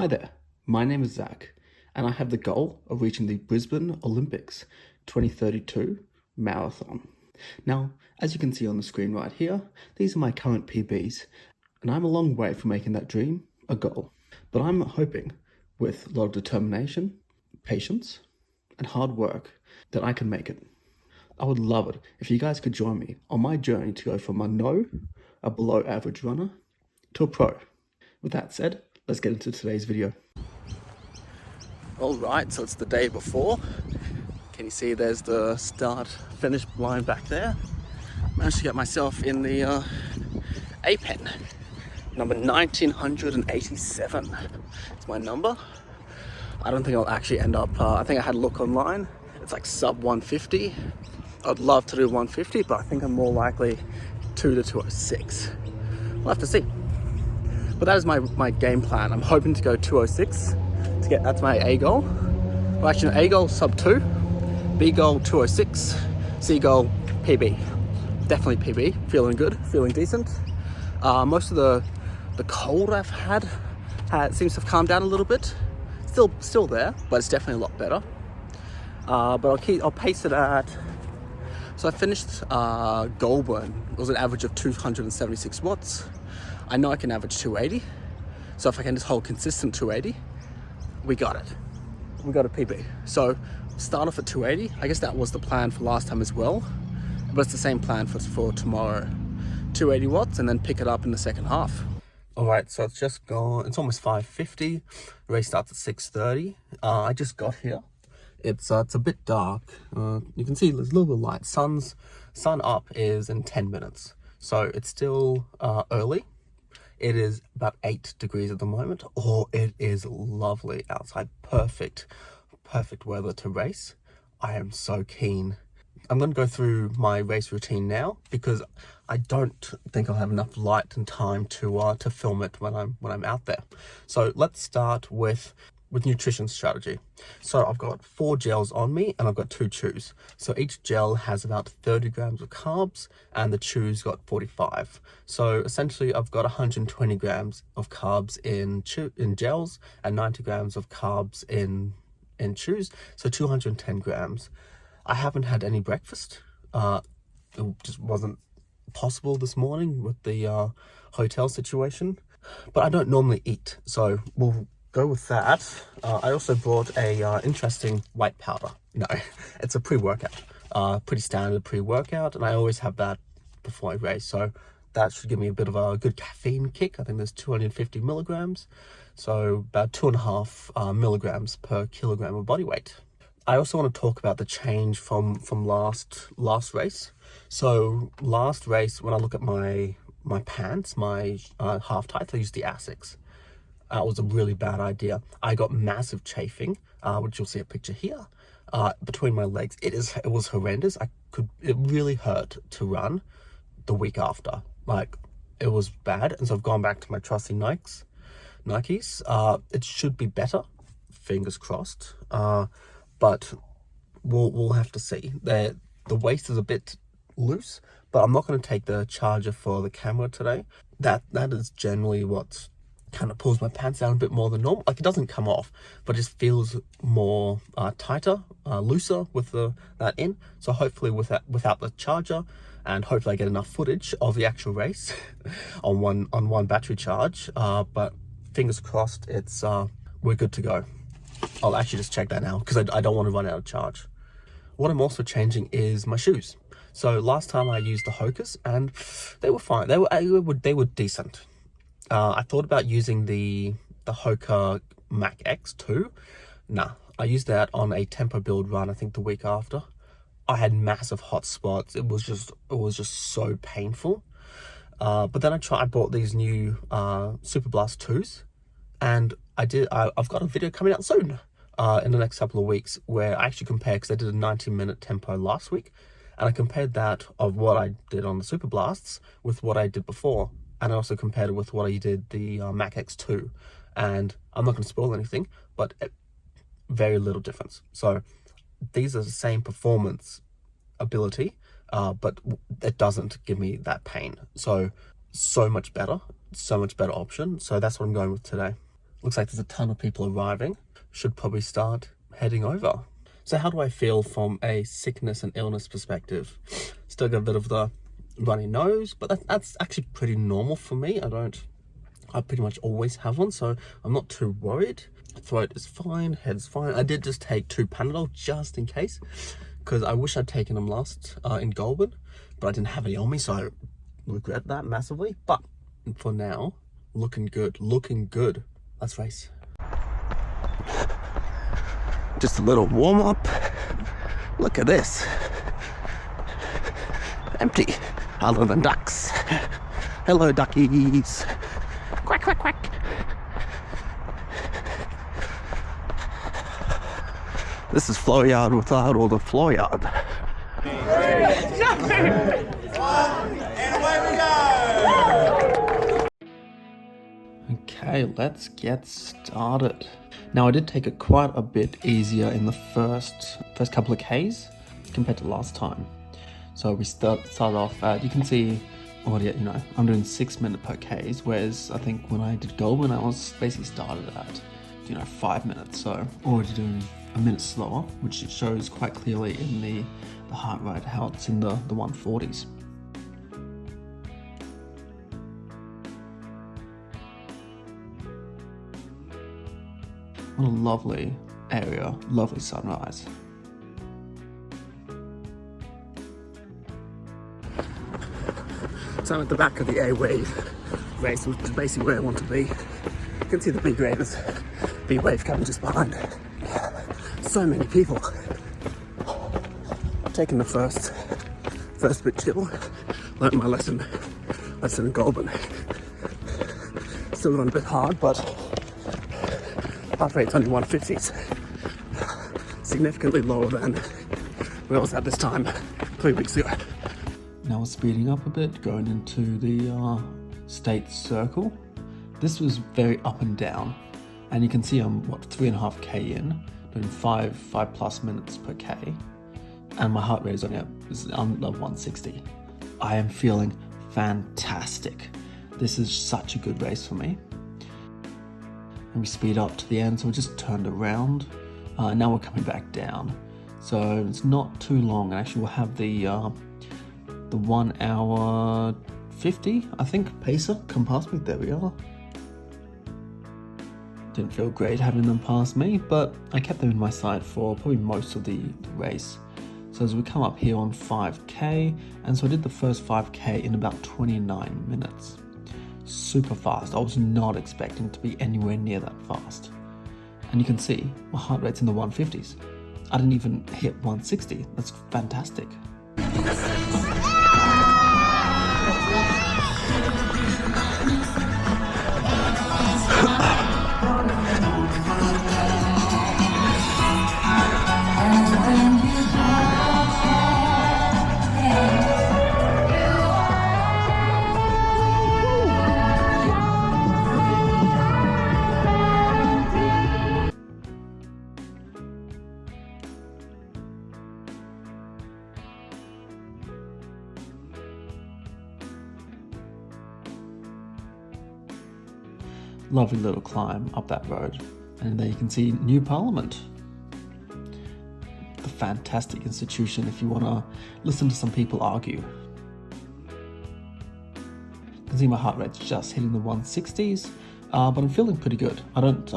Hi there, my name is Zach, and I have the goal of reaching the Brisbane Olympics 2032 marathon. Now, as you can see on the screen right here, these are my current PBs, and I'm a long way from making that dream a goal. But I'm hoping, with a lot of determination, patience, and hard work, that I can make it. I would love it if you guys could join me on my journey to go from a below average runner, to a pro. With that said, let's get into today's video. Alright, so it's the day before. Can you see there's the start finish line back there? Managed to get myself in the A pen. Number 1987. It's my number. I don't think I'll actually end up, I think I had a look online. It's like sub 150. I'd love to do 150, but I think I'm more likely 2 to 206. We'll have to see. But that is my game plan. I'm hoping to go 206 to get, that's my A goal. Well, actually, A goal sub 2, B goal 206, C goal PB. Definitely PB. Feeling good, feeling decent. Most of the cold I've had seems to have calmed down a little bit. Still there, but it's definitely a lot better. But I'll pace it at. So I finished goal burn. It was an average of 276 watts. I know I can average 280. So if I can just hold consistent 280, we got it. We got a PB. So start off at 280. I guess that was the plan for last time as well. But it's the same plan for tomorrow. 280 watts and then pick it up in the second half. All right, so it's just gone. It's almost 5:50. Race starts at 6:30. I just got here. It's a bit dark. You can see there's a little bit of light. Sun up is in 10 minutes. So it's still early. It is about 8 degrees at the moment. Oh, it is lovely outside. Perfect weather to race. I am so keen. I'm going to go through my race routine now because I don't think I'll have enough light and time to film it when I'm out there. So let's start with nutrition strategy. So I've got 4 gels on me and I've got 2 chews. So each gel has about 30 grams of carbs and the chews got 45. So essentially I've got 120 grams of carbs in gels and 90 grams of carbs in chews. So 210 grams. I haven't had any breakfast. It just wasn't possible this morning with the hotel situation. But I don't normally eat, so we'll go with that. I also brought a interesting white powder. No, it's a pre-workout. Pretty standard pre-workout, and I always have that before I race. So that should give me a bit of a good caffeine kick. I think there's 250 milligrams, so about 2.5 milligrams per kilogram of body weight. I also want to talk about the change from last race. So last race, when I look at my pants, my half tights, I used the Asics. That was a really bad idea. I got massive chafing, which you'll see a picture here, between my legs. It was horrendous. It really hurt to run the week after. Like, it was bad, and so I've gone back to my trusty Nikes. It should be better, fingers crossed. But we'll have to see. The waist is a bit loose, but I'm not going to take the charger for the camera today. That is generally what kind of pulls my pants down a bit more than normal. Like, it doesn't come off, but it just feels more tighter, looser with that in. So hopefully without the charger, and hopefully I get enough footage of the actual race on one battery charge. But fingers crossed, we're good to go. I'll actually just check that now because I don't want to run out of charge. What I'm also changing is my shoes. So last time I used the Hokas and they were fine. They were decent. I thought about using the Hoka Mac X2. Nah, I used that on a tempo build run, I think the week after. I had massive hot spots. It was just so painful. But then I bought these new Super Blast 2s, and I've got a video coming out soon in the next couple of weeks where I actually compared, because I did a 90-minute tempo last week, and I compared that of what I did on the Super Blasts with what I did before. And I also compared it with what I did the Mac X2. And I'm not going to spoil anything, but very little difference. So these are the same performance ability, but it doesn't give me that pain. So much better option. So that's what I'm going with today. Looks like there's a ton of people arriving. Should probably start heading over. So how do I feel from a sickness and illness perspective? Still got a bit of the runny nose, but that's actually pretty normal for me. I pretty much always have one, so I'm not too worried. Throat is fine, head's fine. I did just take 2 Panadol just in case, because I wish I'd taken them last in Goulburn, but I didn't have any on me, so I regret that massively. But for now, looking good, looking good. Let's race. Just a little warm up. Look at this. Empty, other than ducks. Hello, duckies. Quack, quack, quack. This is floor yard without all the floor yard. 3, 2, 1, and away we go! Okay, let's get started. Now I did take it quite a bit easier in the first couple of Ks compared to last time. So we started off at, you can see already, I'm doing 6 minutes per Ks, whereas I think when I did Goulburn, I was basically started at, 5 minutes. So already doing a minute slower, which it shows quite clearly in the heart rate, how it's in the 140s. What a lovely area, lovely sunrise. So I'm at the back of the A-Wave race, which is basically where I want to be. You can see the B wave coming just behind. So many people. Taking the first bit chill. Learned my lesson in Goulburn. Still going a bit hard, but heart rate's only 150s. Significantly lower than where I was at this time 3 weeks ago. Now we're speeding up a bit, going into the state circle. This was very up and down, and you can see I'm 3.5k in, doing 5+ minutes per k, and my heart rate is only under 160. I am feeling fantastic. This is such a good race for me. And we speed up to the end, so we just turned around. Now we're coming back down, so it's not too long. Actually, we'll have the 1 hour 50, I think, pacer come past me. There we are. Didn't feel great having them pass me, but I kept them in my sight for probably most of the race. So as we come up here on 5k, and so I did the first 5k in about 29 minutes. Super fast. I was not expecting to be anywhere near that fast. And you can see my heart rate's in the 150s. I didn't even hit 160. That's fantastic. Lovely little climb up that road, and there you can see New Parliament, the fantastic institution if you want to listen to some people argue. You can see my heart rate's just hitting the 160s, but I'm feeling pretty good. I don't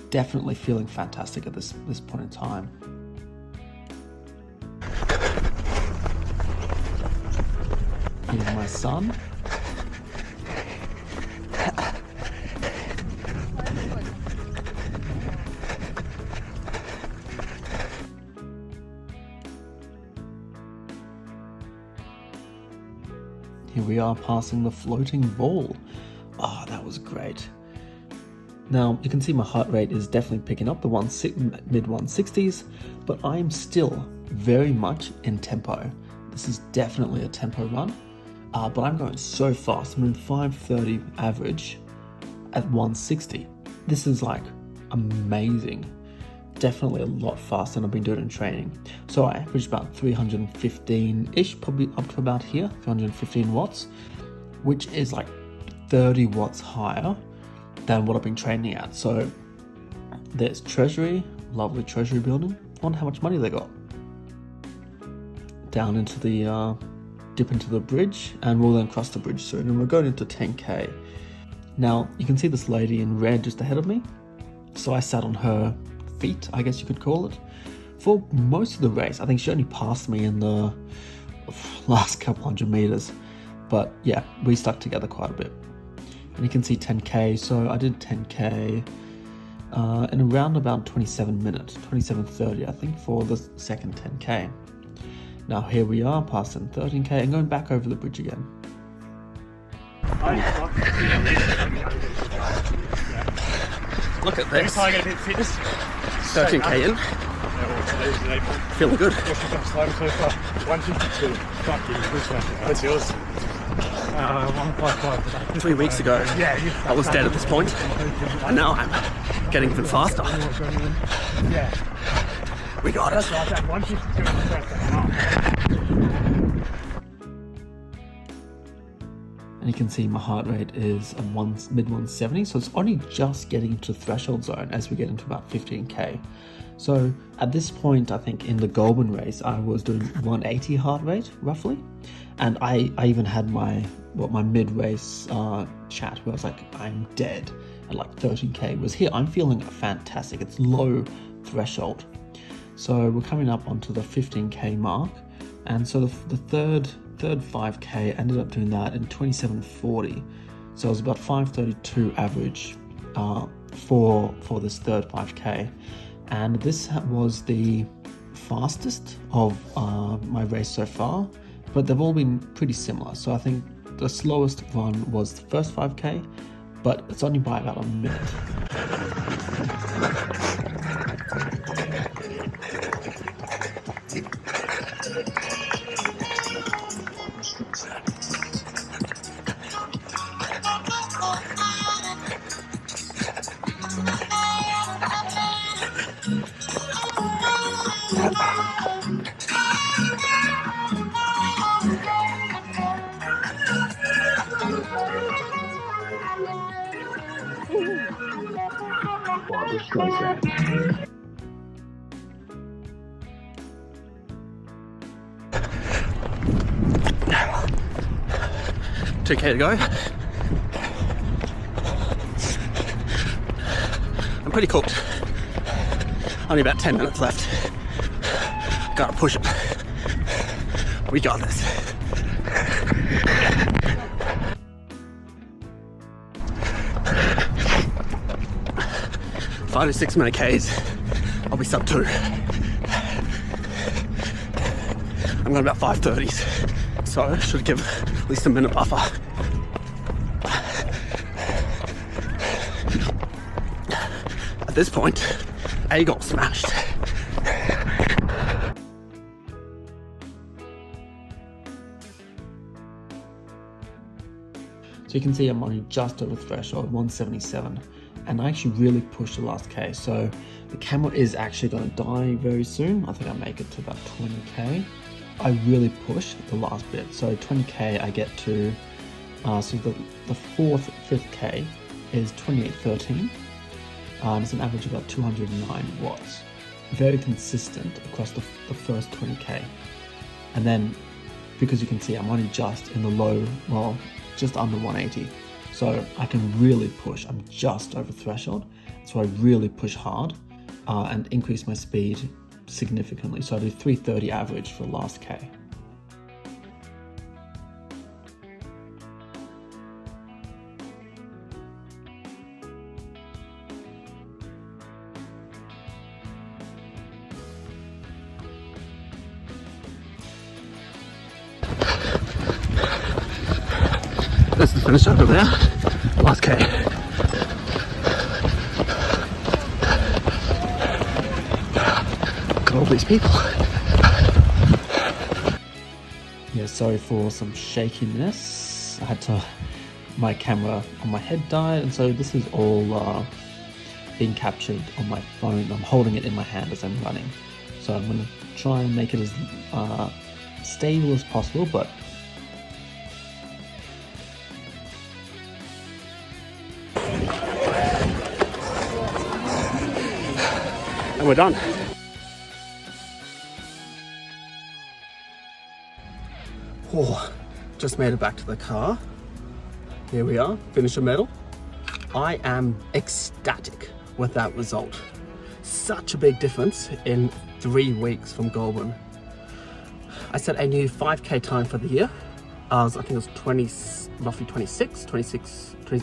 definitely feeling fantastic at this point in time. Here's my son. Here we are passing the floating ball. Oh, that was great. Now, you can see my heart rate is definitely picking up the mid 160s, but I'm still very much in tempo. This is definitely a tempo run, but I'm going so fast. I'm in 530 average at 160. This is like amazing. Definitely a lot faster than I've been doing in training. So I averaged about 315-ish, probably up to about here, 315 watts, which is like 30 watts higher than what I've been training at. So there's Treasury, lovely Treasury building. I wonder how much money they got. Down into the dip into the bridge, and we'll then cross the bridge soon, and we're going into 10k. Now you can see this lady in red just ahead of me, so I sat on her feet, I guess you could call it, for most of the race. I think she only passed me in the last couple hundred meters, but yeah, we stuck together quite a bit. And you can see 10k, so I did 10k in around about 27 minutes, 27:30 I think, for the second 10k. Now here we are, passing 13k and going back over the bridge again. Look at this. 13k in. Feeling good. 152. Fuck you. What's yours? 155. 3 weeks ago, I was dead at this point, and now I'm getting even faster. We got it. And you can see my heart rate is a mid 170, so it's only just getting into the threshold zone as we get into about 15k. So at this point, I think in the Goulburn race, I was doing 180 heart rate roughly, and I even had my mid-race chat where I was like, I'm dead, and like 13k was here. I'm feeling fantastic. It's low threshold. So we're coming up onto the 15k mark, and so the third 5k ended up doing that in 27:40. So it was about 5:32 average for this third 5k, and this was the fastest of my race so far, but they've all been pretty similar. So I think the slowest one was the first 5k, but it's only by about a minute. $2K to go. I'm pretty cooked. Only about 10 minutes left. Gotta push it. We got this. Five to 6 minute Ks, I'll be sub 2. I'm going about 5:30s, so I should give at least a minute buffer. At this point, A got smashed. So you can see I'm only just over threshold, 177, and I actually really pushed the last K. So the camera is actually going to die very soon. I think I make it to about 20K. I really pushed the last bit. So 20K I get to, so the fourth, 5th K is 28:13. And it's an average of about 209 watts. Very consistent across the first 20K. And then, because you can see I'm only just in the low, well, just under 180. So I can really push, I'm just over threshold. So I really push hard and increase my speed significantly. So I do 330 average for the last K. That's the finish over there. Last K. Got all these people. Yeah, sorry for some shakiness. I had to, my camera on my head died, and so this is all being captured on my phone. I'm holding it in my hand as I'm running. So I'm gonna try and make it as stable as possible, but and we're done. Oh, just made it back to the car. Here we are, finished a medal. I am ecstatic with that result. Such a big difference in 3 weeks from Goulburn. I set a new 5K time for the year. I think it was roughly 26,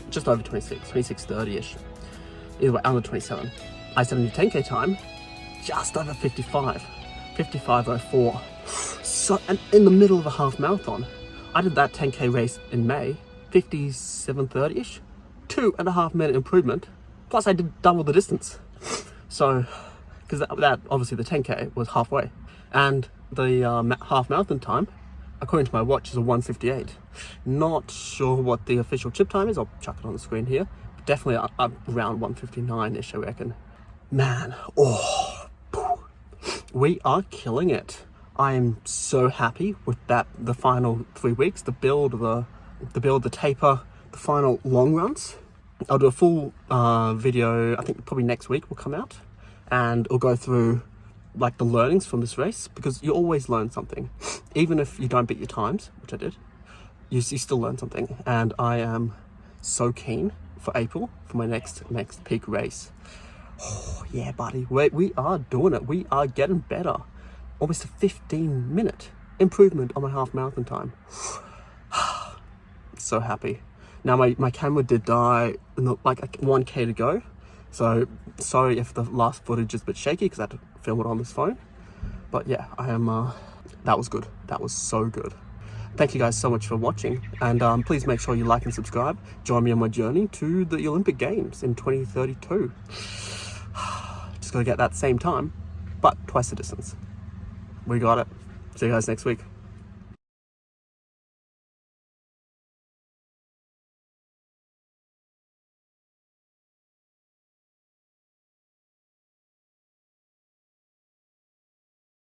just over 26, 26:30-ish. Either way, under 27. I set a new 10K time, just over 55, 55:04. So, and in the middle of a half marathon, I did that 10K race in May, 57:30-ish, 2.5 minute improvement. Plus I did double the distance. So, because that obviously the 10K was halfway. And the half marathon time, according to my watch, is a 1:58. Not sure what the official chip time is. I'll chuck it on the screen here. But definitely around 1:59-ish, I reckon. Man, we are killing it. I am so happy with that. The final 3 weeks, the build, the taper, the final long runs. I'll do a full video. I think probably next week will come out, and it'll go through like the learnings from this race, because you always learn something, even if you don't beat your times, which I did. You still learn something, and I am so keen for April for my next peak race. Oh yeah, buddy, we are doing it. We are getting better. Almost a 15-minute improvement on my half marathon time. So happy. Now my camera did die in like 1K to go, so sorry if the last footage is a bit shaky because I had to film it on this phone. But yeah, I am. That was good. That was so good. Thank you guys so much for watching, and please make sure you like and subscribe. Join me on my journey to the Olympic Games in 2032. Just gotta get that same time, but twice the distance. We got it. See you guys next week.